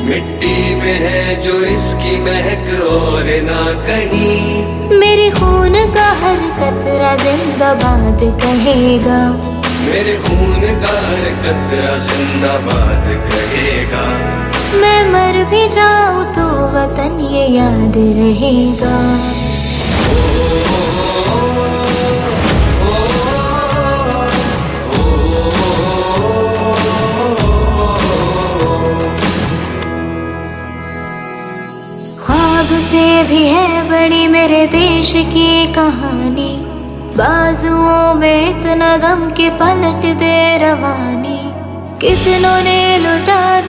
मिट्टी में है जो इसकी महक और ना कहीं। मेरे खून का हर कतरा जिंदाबाद कहेगा। मेरे खून का हर कतरा जिंदाबाद कहेगा। मैं मर भी जाऊं तो वतन ये याद रहेगा। ख्वाब से भी है बड़ी मेरे देश की कहानी। बाजुओं में इतना दम के पलट दे रवानी। कितनों ने लुटा